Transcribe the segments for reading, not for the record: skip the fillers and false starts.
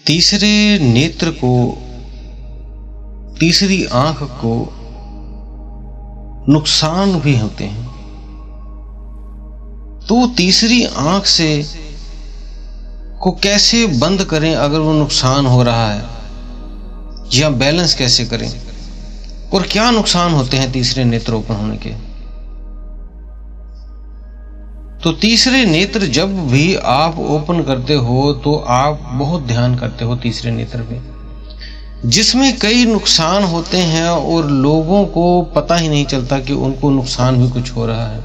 तीसरे नेत्र को, तीसरी आंख को नुकसान भी होते हैं। तो तीसरी आंख से को कैसे बंद करें अगर वो नुकसान हो रहा है, या बैलेंस कैसे करें, और क्या नुकसान होते हैं तीसरे नेत्र ओपन होने के। तो तीसरे नेत्र जब भी आप ओपन करते हो तो आप बहुत ध्यान करते हो तीसरे नेत्र पे, जिसमें कई नुकसान होते हैं और लोगों को पता ही नहीं चलता कि उनको नुकसान भी कुछ हो रहा है,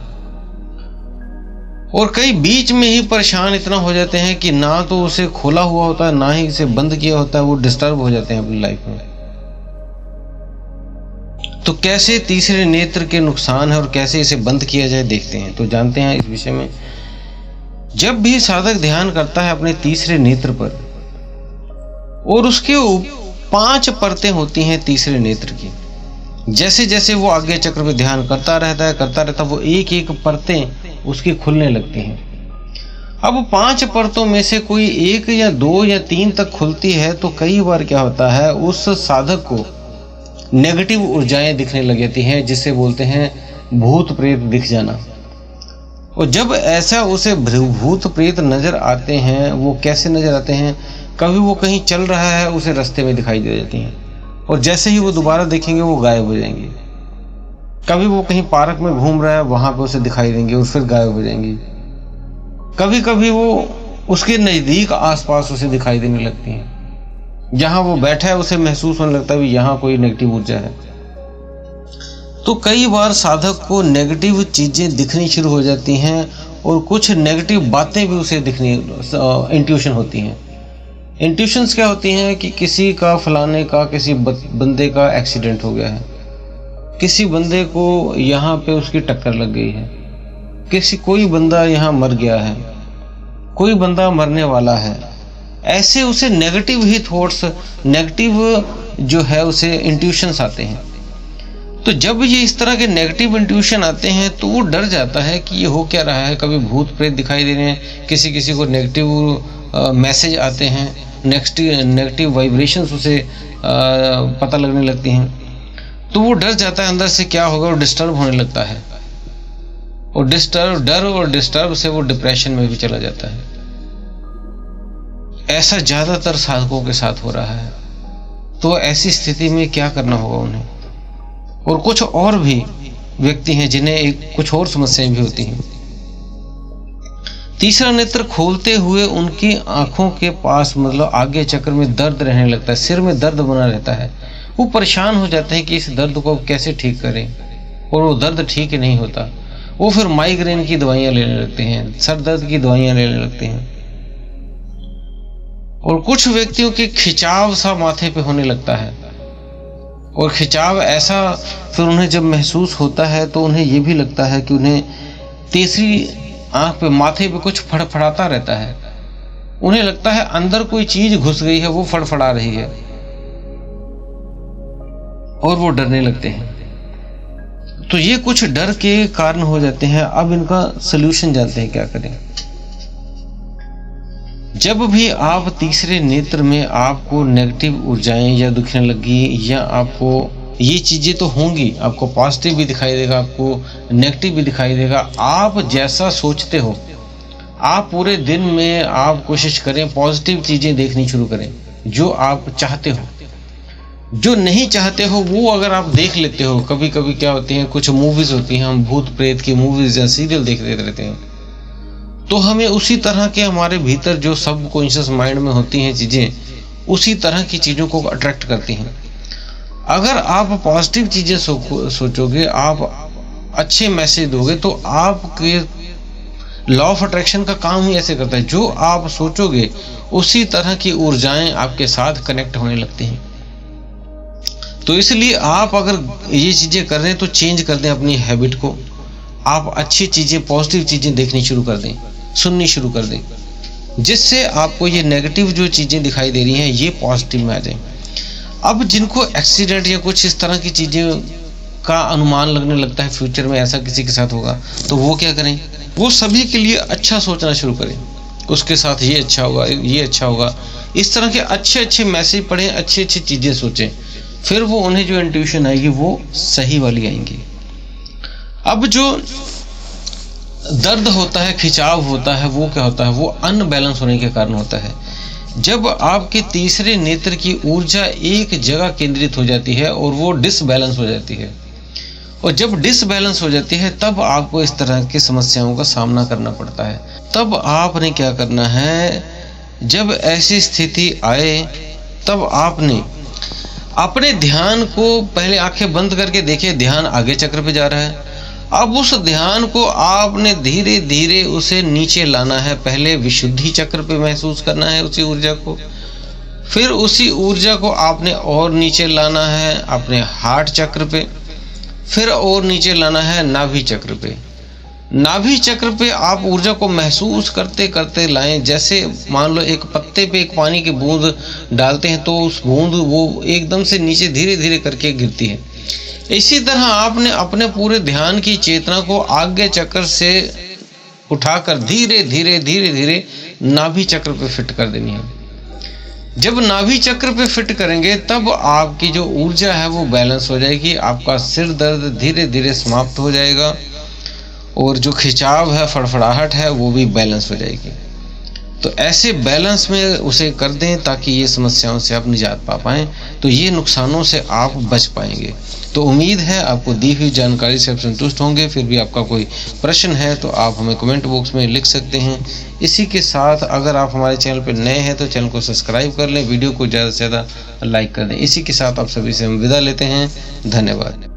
और कई बीच में ही परेशान इतना हो जाते हैं कि ना तो उसे खोला हुआ होता है ना ही इसे बंद किया होता है, वो डिस्टर्ब हो जाते हैं अपनी लाइफ में। तो कैसे तीसरे नेत्र के नुकसान है और कैसे इसे बंद किया जाए देखते हैं। तो जानते हैं इस विषय में। जब भी साधक ध्यान करता है अपने तीसरे नेत्र पर, और उसके 5 परतें होती हैं तीसरे नेत्र की, जैसे जैसे वो आगे चक्र में ध्यान करता रहता वो एक एक परतें उसकी खुलने लगती हैं। अब 5 परतों में से कोई 1 या 2 या 3 तक खुलती है तो कई बार क्या होता है, उस साधक को नेगेटिव ऊर्जाएं दिखने लग जाती हैं, जिसे बोलते हैं भूत प्रेत दिख जाना। और जब ऐसा उसे भूत प्रेत नजर आते हैं, वो कैसे नजर आते हैं, कभी वो कहीं चल रहा है उसे रास्ते में दिखाई दे जाती हैं, और जैसे ही वो दोबारा देखेंगे वो गायब हो जाएंगी। कभी वो कहीं पार्क में घूम रहा है, वहां पे उसे दिखाई देंगे और फिर गायब हो जाएंगी। कभी कभी वो उसके नजदीक आसपास उसे दिखाई देने लगती हैं, जहां वो बैठा है उसे महसूस होने लगता है कि यहाँ कोई नेगेटिव ऊर्जा है। तो कई बार साधक को नेगेटिव चीजें दिखनी शुरू हो जाती हैं, और कुछ नेगेटिव बातें भी उसे दिखनी, इंट्यूशन होती हैं। इंट्यूशंस क्या होती हैं कि किसी का, फलाने का, किसी बंदे का एक्सीडेंट हो गया है, किसी बंदे को यहाँ पे उसकी टक्कर लग गई है, कोई बंदा यहाँ मर गया है, कोई बंदा मरने वाला है। ऐसे उसे नेगेटिव ही थॉट्स, नेगेटिव जो है उसे इंट्यूशंस आते हैं। तो जब ये इस तरह के नेगेटिव इंट्यूशन आते हैं तो वो डर जाता है कि ये हो क्या रहा है। कभी भूत प्रेत दिखाई दे रहे हैं, किसी को नेगेटिव मैसेज आते हैं, नेगेटिव वाइब्रेशंस उसे पता लगने लगती हैं। तो वो डर जाता है अंदर से, क्या होगा, और डिस्टर्ब होने लगता है, और डर और डिस्टर्ब से वो डिप्रेशन में भी चला जाता है। ऐसा ज्यादातर साधकों के साथ हो रहा है। तो ऐसी स्थिति में क्या करना होगा उन्हें। और कुछ और भी व्यक्ति हैं जिन्हें कुछ और समस्याएं भी होती हैं। तीसरा नेत्र खोलते हुए उनकी आंखों के पास, मतलब आगे चक्र में दर्द रहने लगता है, सिर में दर्द बना रहता है। वो परेशान हो जाते हैं कि इस दर्द को कैसे ठीक करें, और वो दर्द ठीक नहीं होता। वो फिर माइग्रेन की दवाइयां लेने लगते हैं, सर दर्द की दवाइयां लेने लगते हैं। और कुछ व्यक्तियों के खिंचाव सा माथे पे होने लगता है, और खिंचाव ऐसा फिर उन्हें जब महसूस होता है तो उन्हें ये भी लगता है कि उन्हें तीसरी आंख पे, माथे पे कुछ फड़फड़ाता रहता है। उन्हें लगता है अंदर कोई चीज घुस गई है, वो फड़फड़ा रही है, और वो डरने लगते हैं। तो ये कुछ डर के कारण हो जाते हैं। अब इनका सलूशन जानते हैं क्या करें। जब भी आप तीसरे नेत्र में आपको नेगेटिव ऊर्जाएं या दिखने लगी, या आपको ये चीजें तो होंगी, आपको पॉजिटिव भी दिखाई देगा, आपको नेगेटिव भी दिखाई देगा। आप जैसा सोचते हो, आप पूरे दिन में आप कोशिश करें पॉजिटिव चीजें देखनी शुरू करें, जो आप चाहते हो। जो नहीं चाहते हो वो अगर आप देख लेते हो, कभी कभी क्या होती है, कुछ मूवीज होती हैं, हम भूत प्रेत की मूवीज या सीरियल देखते रहते हैं, तो हमें उसी तरह के, हमारे भीतर जो सबकॉन्शियस माइंड में होती हैं चीजें, उसी तरह की चीजों को अट्रैक्ट करती हैं। अगर आप पॉजिटिव चीजें सोचोगे, आप अच्छे मैसेज दोगे, तो आपके लॉ ऑफ अट्रैक्शन का काम ही ऐसे करता है। जो आप सोचोगे उसी तरह की ऊर्जाएं आपके साथ कनेक्ट होने लगती हैं। तो इसलिए आप अगर ये चीजें कर रहे हैं तो चेंज कर दें अपनी हैबिट को। आप अच्छी चीजें, पॉजिटिव चीजें देखनी शुरू कर दें, सुननी शुरू कर दें, जिससे आपको ये नेगेटिव जो चीजें दिखाई दे रही हैं ये पॉजिटिव में आ जाए। अब जिनको एक्सीडेंट या कुछ इस तरह की चीजें का अनुमान लगने लगता है, फ्यूचर में ऐसा किसी के साथ होगा, तो वो क्या करें, वो सभी के लिए अच्छा सोचना शुरू करें। उसके साथ ये अच्छा होगा, ये अच्छा होगा, इस तरह के अच्छे अच्छे मैसेज पढ़ें, अच्छी अच्छी चीज़ें सोचें, फिर वो उन्हें जो इंट्यूशन आएगी वो सही वाली आएंगी। अब जो दर्द होता है, खिंचाव होता है, वो क्या होता है? वो अनबैलेंस होने के कारण होता है। जब आपके तीसरे नेत्र की ऊर्जा एक जगह केंद्रित हो जाती है और वो डिसबैलेंस हो जाती है, और जब डिसबैलेंस हो जाती है तब आपको इस तरह की समस्याओं का सामना करना पड़ता है। तब आपने क्या करना है, जब ऐसी स्थिति आए तब आपने अपने ध्यान को पहले आंखें बंद करके देखिए, ध्यान आगे चक्र पे जा रहा है। अब उस ध्यान को आपने धीरे धीरे उसे नीचे लाना है। पहले विशुद्धि चक्र पे महसूस करना है उसी ऊर्जा को, फिर उसी ऊर्जा को आपने और नीचे लाना है अपने हार्ट चक्र पे, फिर और नीचे लाना है नाभि चक्र पे। नाभि चक्र पे आप ऊर्जा को महसूस करते करते लाएं। जैसे मान लो एक पत्ते पे एक पानी की बूंद डालते हैं तो उस बूंद वो एकदम से नीचे धीरे धीरे करके गिरती है। इसी तरह आपने अपने पूरे ध्यान की चेतना को आगे चक्र से उठाकर धीरे धीरे धीरे धीरे नाभि चक्र पे फिट कर देनी है। जब नाभि चक्र पे फिट करेंगे तब आपकी जो ऊर्जा है वो बैलेंस हो जाएगी, आपका सिर दर्द धीरे धीरे समाप्त हो जाएगा और जो खिंचाव है, फड़फड़ाहट है, वो भी बैलेंस हो जाएगी। तो ऐसे बैलेंस में उसे कर दें ताकि ये समस्याओं से आप निजात पा पाएँ, तो ये नुकसानों से आप बच पाएंगे। तो उम्मीद है आपको दी हुई जानकारी से आप संतुष्ट होंगे। फिर भी आपका कोई प्रश्न है तो आप हमें कमेंट बॉक्स में लिख सकते हैं। इसी के साथ अगर आप हमारे चैनल पर नए हैं तो चैनल को सब्सक्राइब कर लें, वीडियो को ज़्यादा से ज़्यादा लाइक कर दें। इसी के साथ आप सभी से हम विदा लेते हैं। धन्यवाद।